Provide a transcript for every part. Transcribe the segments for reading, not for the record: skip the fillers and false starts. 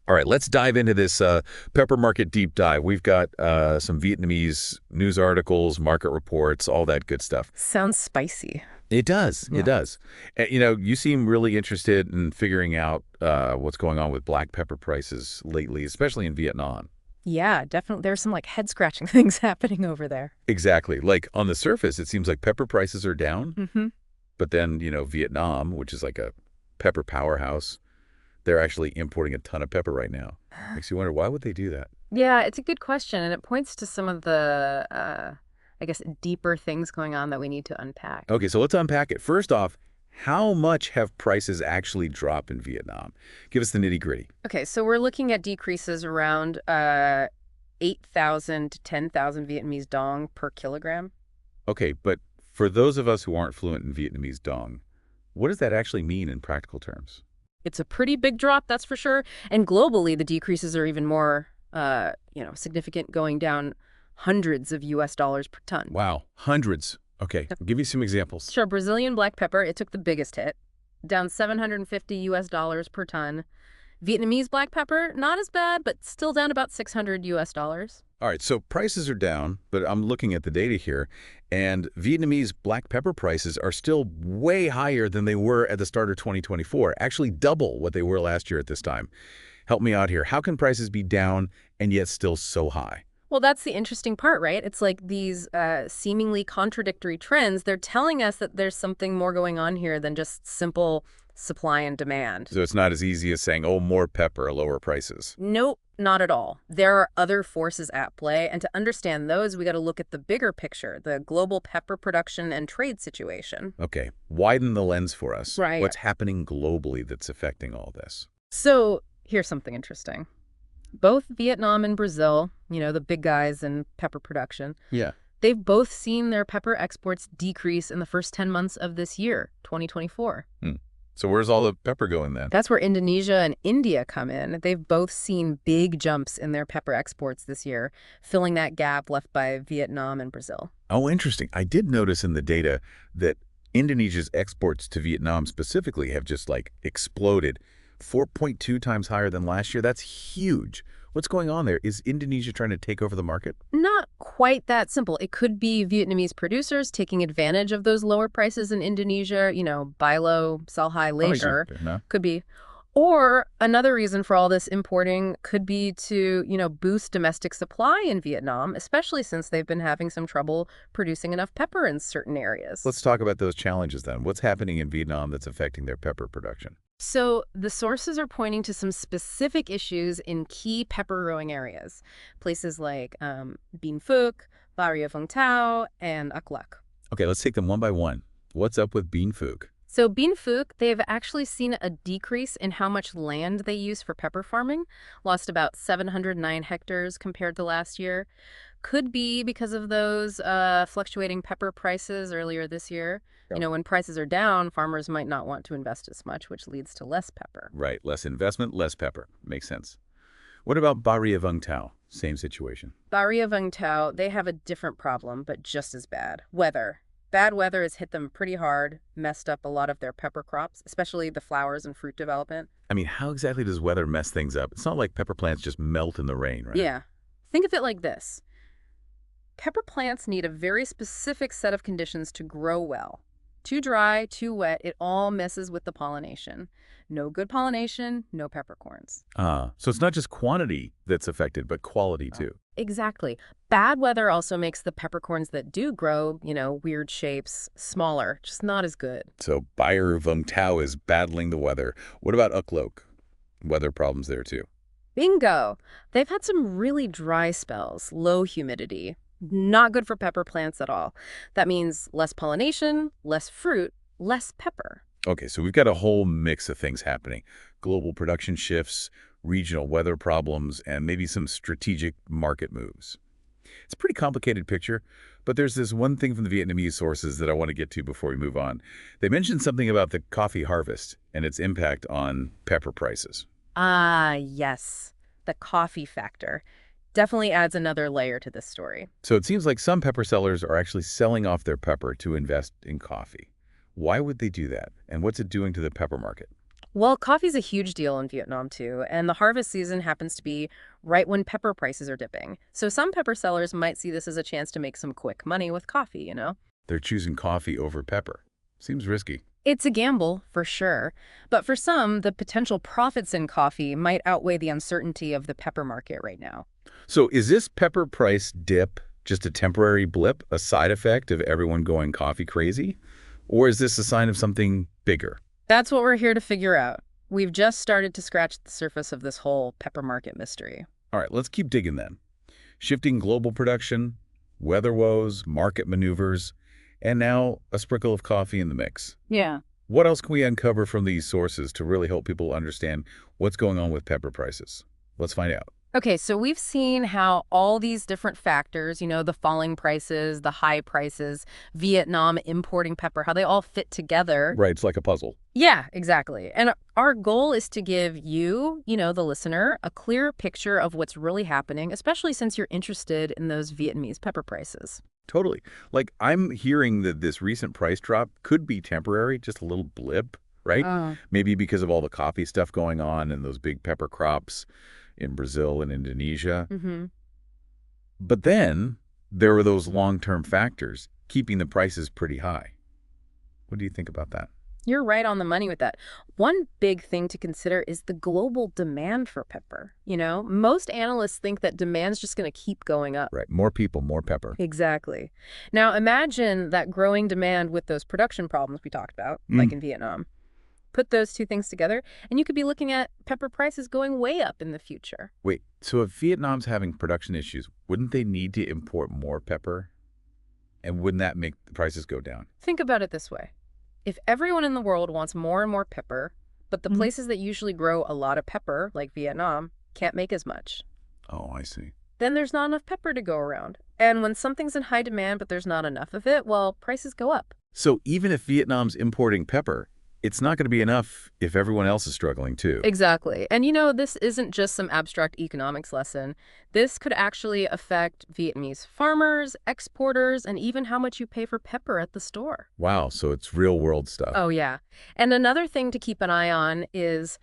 All right, let's dive into this pepper market deep dive. We've got some Vietnamese news articles, market reports, all that good stuff. Sounds spicy. It does. It Yeah. does. You seem really interested in figuring out what's going on with black pepper prices lately, especially in Vietnam. Yeah, definitely. There's some like head scratching things happening over there. Exactly. Like on the surface, it seems like pepper prices are down, Hmm. but then, Vietnam, which is like a pepper powerhouse, they're actually importing a ton of pepper right now. Makes you wonder, why would they do that? Yeah, it's a good question, and it points to some of the, I guess, deeper things going on that we need to unpack. Okay, so let's unpack it. First off, how much have prices actually dropped in Vietnam? Give us the nitty-gritty. Okay, so we're looking at decreases around 8,000 to 10,000 Vietnamese dong per kilogram. Okay, but for those of us who aren't fluent in Vietnamese dong, what does that actually mean in practical terms? It's a pretty big drop, that's for sure. And globally, the decreases are even more, significant, going down hundreds of US dollars per ton. Wow, hundreds. Okay, give me some examples. Sure, Brazilian black pepper, it took the biggest hit, down 750 US dollars per ton. Vietnamese black pepper, not as bad, but still down about 600 US dollars. All right, so prices are down, but I'm looking at the data here, and Vietnamese black pepper prices are still way higher than they were at the start of 2024, actually double what they were last year at this time. Help me out here. How can prices be down and yet still so high? Well, that's the interesting part, right? It's like these seemingly contradictory trends. They're telling us that there's something more going on here than just simple supply and demand. So it's not as easy as saying, oh, more pepper, lower prices. Nope, not at all. There are other forces at play, and to understand those, we got to look at the bigger picture, the global pepper production and trade situation. Okay, widen the lens for us. Right. What's happening globally that's affecting all this? So here's something interesting. Both Vietnam and Brazil, the big guys in pepper production, Yeah. they've both seen their pepper exports decrease in the first 10 months of this year, 2024. So where's all the pepper going then? That's where Indonesia and India come in. They've both seen big jumps in their pepper exports this year, filling that gap left by Vietnam and Brazil. Oh, interesting. I did notice in the data that Indonesia's exports to Vietnam specifically have just like exploded, 4.2 times higher than last year. That's huge. What's going on there? Is Indonesia trying to take over the market? Not quite that simple. It could be Vietnamese producers taking advantage of those lower prices in Indonesia, buy low, sell high later. No? Could be. Or another reason for all this importing could be to, boost domestic supply in Vietnam, especially since they've been having some trouble producing enough pepper in certain areas. Let's talk about those challenges then. What's happening in Vietnam that's affecting their pepper production? So the sources are pointing to some specific issues in key pepper growing areas, places like Binh Phuoc, Barrio Vung Tau, and Dak Lak. Okay, let's take them one by one. What's up with Binh Phuoc? So Binh Phuoc, they've actually seen a decrease in how much land they use for pepper farming, lost about 709 hectares compared to last year. Could be because of those fluctuating pepper prices earlier this year. Yeah. When prices are down, farmers might not want to invest as much, which leads to less pepper. Right, less investment, less pepper. Makes sense. What about Barrio Vung Tau? Same situation. Barrio Vung Tau, they have a different problem, but just as bad. Weather. Bad weather has hit them pretty hard, messed up a lot of their pepper crops, especially the flowers and fruit development. I mean, how exactly does weather mess things up? It's not like pepper plants just melt in the rain, right? Yeah. Think of it like this. Pepper plants need a very specific set of conditions to grow well. Too dry, too wet, it all messes with the pollination. No good pollination, no peppercorns. So it's not just quantity that's affected, but quality too. Exactly. Bad weather also makes the peppercorns that do grow, weird shapes, smaller, just not as good. So Bayer Vung Tau is battling the weather. What about Uklok? Weather problems there too. Bingo! They've had some really dry spells, low humidity. Not good for pepper plants at all. That means less pollination, less fruit, less pepper. Okay, so we've got a whole mix of things happening. Global production shifts, regional weather problems, and maybe some strategic market moves. It's a pretty complicated picture, but there's this one thing from the Vietnamese sources that I want to get to before we move on. They mentioned something about the coffee harvest and its impact on pepper prices. Ah, yes. The coffee factor. Definitely adds another layer to this story. So it seems like some pepper sellers are actually selling off their pepper to invest in coffee. Why would they do that? And what's it doing to the pepper market? Well, coffee's a huge deal in Vietnam too, and the harvest season happens to be right when pepper prices are dipping. So some pepper sellers might see this as a chance to make some quick money with coffee. They're choosing coffee over pepper. Seems risky. It's a gamble, for sure. But for some, the potential profits in coffee might outweigh the uncertainty of the pepper market right now. So is this pepper price dip just a temporary blip, a side effect of everyone going coffee crazy? Or is this a sign of something bigger? That's what we're here to figure out. We've just started to scratch the surface of this whole pepper market mystery. All right, let's keep digging then. Shifting global production, weather woes, market maneuvers, and now a sprinkle of coffee in the mix. Yeah. What else can we uncover from these sources to really help people understand what's going on with pepper prices? Let's find out. Okay, so we've seen how all these different factors, the falling prices, the high prices, Vietnam importing pepper, how they all fit together. Right, it's like a puzzle. Yeah, exactly. And our goal is to give you, the listener, a clear picture of what's really happening, especially since you're interested in those Vietnamese pepper prices. Totally. Like, I'm hearing that this recent price drop could be temporary, just a little blip, right? Oh. Maybe because of all the coffee stuff going on and those big pepper crops in Brazil and Indonesia. Mm-hmm. But then there were those long-term factors keeping the prices pretty high. What do you think about that? You're right on the money with that. One big thing to consider is the global demand for pepper. Most analysts think that demand's just going to keep going up. Right. More people, more pepper. Exactly. Now, imagine that growing demand with those production problems we talked about, like in Vietnam. Put those two things together, and you could be looking at pepper prices going way up in the future. Wait, so if Vietnam's having production issues, wouldn't they need to import more pepper? And wouldn't that make the prices go down? Think about it this way. If everyone in the world wants more and more pepper, but the places that usually grow a lot of pepper, like Vietnam, can't make as much, Oh, I see. then there's not enough pepper to go around. And when something's in high demand but there's not enough of it, well, prices go up. So even if Vietnam's importing pepper, it's not going to be enough if everyone else is struggling too. Exactly. And this isn't just some abstract economics lesson. This could actually affect Vietnamese farmers, exporters, and even how much you pay for pepper at the store. Wow, so it's real world stuff. Oh, yeah. And another thing to keep an eye on is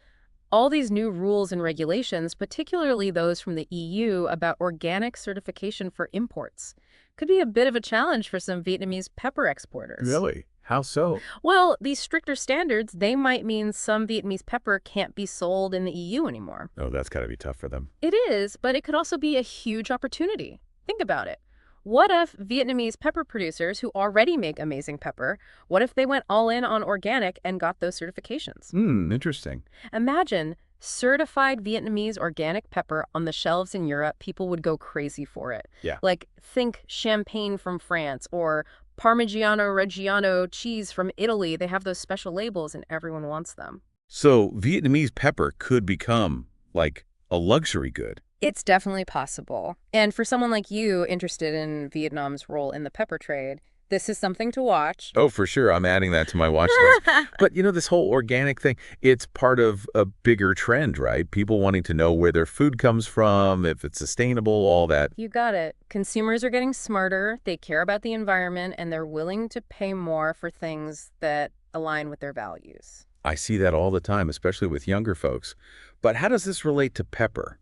all these new rules and regulations, particularly those from the EU about organic certification for imports, could be a bit of a challenge for some Vietnamese pepper exporters. Really? How so? Well, these stricter standards, they might mean some Vietnamese pepper can't be sold in the EU anymore. Oh, that's got to be tough for them. It is, but it could also be a huge opportunity. Think about it. What if Vietnamese pepper producers who already make amazing pepper, what if they went all in on organic and got those certifications? Interesting. Imagine certified Vietnamese organic pepper on the shelves in Europe. People would go crazy for it. Yeah. Like, think champagne from France or Parmigiano Reggiano cheese from Italy. They have those special labels and everyone wants them. So Vietnamese pepper could become like a luxury good. It's definitely possible. And for someone like you interested in Vietnam's role in the pepper trade, this is something to watch. Oh, for sure. I'm adding that to my watch list. But this whole organic thing, it's part of a bigger trend, right? People wanting to know where their food comes from, if it's sustainable, all that. You got it. Consumers are getting smarter, they care about the environment, and they're willing to pay more for things that align with their values. I see that all the time, especially with younger folks. But how does this relate to pepper?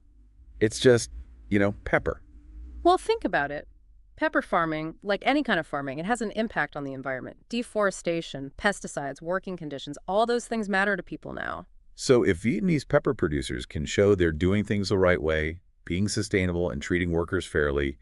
It's just, pepper. Well, think about it. Pepper farming, like any kind of farming, it has an impact on the environment. Deforestation, pesticides, working conditions, all those things matter to people now. So if Vietnamese pepper producers can show they're doing things the right way, being sustainable and treating workers fairly,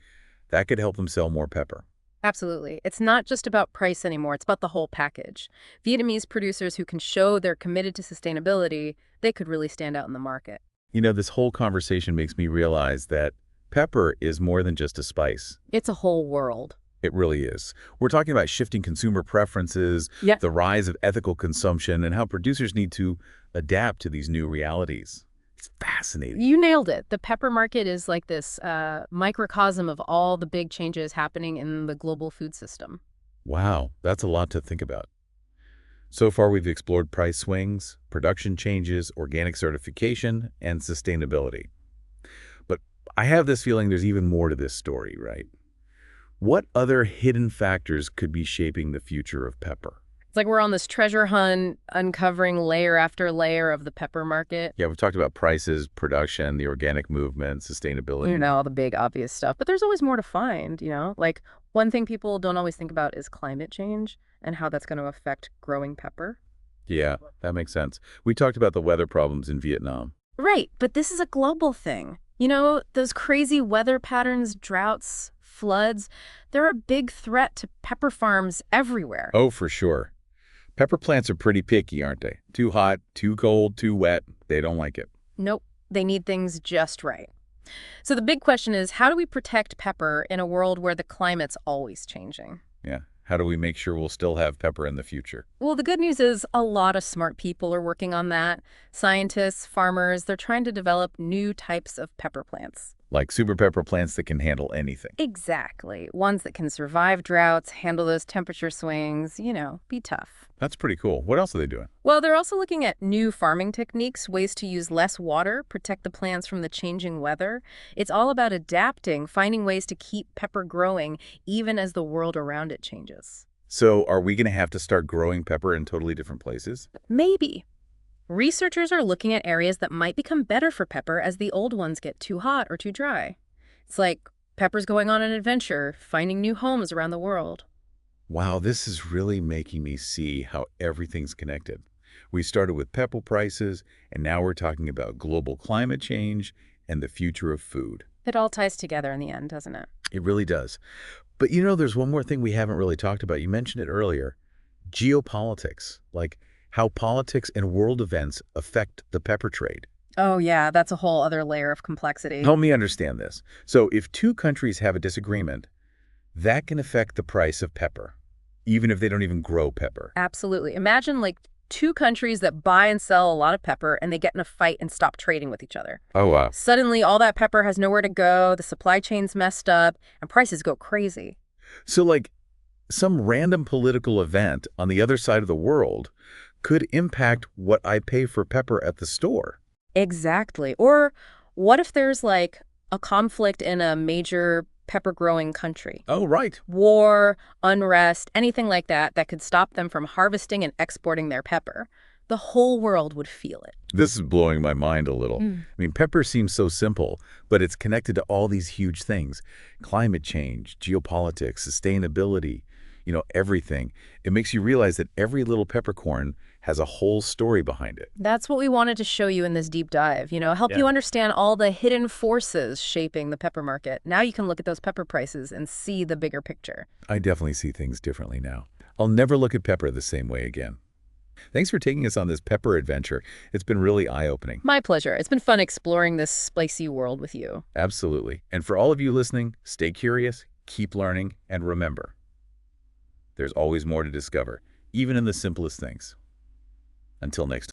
that could help them sell more pepper. Absolutely. It's not just about price anymore. It's about the whole package. Vietnamese producers who can show they're committed to sustainability, they could really stand out in the market. This whole conversation makes me realize that pepper is more than just a spice. It's a whole world. It really is. We're talking about shifting consumer preferences, the rise of ethical consumption, and how producers need to adapt to these new realities. It's fascinating. You nailed it. The pepper market is like this microcosm of all the big changes happening in the global food system. Wow, that's a lot to think about. So far, we've explored price swings, production changes, organic certification, and sustainability. But I have this feeling there's even more to this story, right? What other hidden factors could be shaping the future of pepper? It's like we're on this treasure hunt, uncovering layer after layer of the pepper market. Yeah, we've talked about prices, production, the organic movement, sustainability. All the big obvious stuff. But there's always more to find. Like one thing people don't always think about is climate change and how that's going to affect growing pepper. Yeah, that makes sense. We talked about the weather problems in Vietnam. Right, but this is a global thing. Those crazy weather patterns, droughts, floods, they're a big threat to pepper farms everywhere. Oh, for sure. Pepper plants are pretty picky, aren't they? Too hot, too cold, too wet. They don't like it. Nope, they need things just right. So the big question is, how do we protect pepper in a world where the climate's always changing? Yeah. How do we make sure we'll still have pepper in the future? Well, the good news is a lot of smart people are working on that. Scientists, farmers, they're trying to develop new types of pepper plants. Like super pepper plants that can handle anything. Exactly. Ones that can survive droughts, handle those temperature swings, be tough. That's pretty cool. What else are they doing? Well, they're also looking at new farming techniques, ways to use less water, protect the plants from the changing weather. It's all about adapting, finding ways to keep pepper growing, even as the world around it changes. So are we going to have to start growing pepper in totally different places? Maybe. Researchers are looking at areas that might become better for pepper as the old ones get too hot or too dry. It's like pepper's going on an adventure, finding new homes around the world. Wow, this is really making me see how everything's connected. We started with pepper prices, and now we're talking about global climate change and the future of food. It all ties together in the end, doesn't it? It really does. But there's one more thing we haven't really talked about. You mentioned it earlier. Geopolitics, like how politics and world events affect the pepper trade. Oh, yeah, that's a whole other layer of complexity. Help me understand this. So if two countries have a disagreement, that can affect the price of pepper, even if they don't even grow pepper. Absolutely. Imagine like two countries that buy and sell a lot of pepper and they get in a fight and stop trading with each other. Oh, wow. Suddenly, all that pepper has nowhere to go, the supply chain's messed up, and prices go crazy. So like some random political event on the other side of the world could impact what I pay for pepper at the store. Exactly. Or what if there's like a conflict in a major pepper-growing country? Oh, right. War, unrest, anything like that that could stop them from harvesting and exporting their pepper. The whole world would feel it. This is blowing my mind a little. I mean, pepper seems so simple, but it's connected to all these huge things. Climate change, geopolitics, sustainability, everything. It makes you realize that every little peppercorn has a whole story behind it. That's what we wanted to show you in this deep dive, help you understand all the hidden forces shaping the pepper market. Now you can look at those pepper prices and see the bigger picture. I definitely see things differently now. I'll never look at pepper the same way again. Thanks for taking us on this pepper adventure. It's been really eye-opening. My pleasure. It's been fun exploring this spicy world with you. Absolutely. And for all of you listening, stay curious, keep learning, and remember, there's always more to discover, even in the simplest things. Until next time.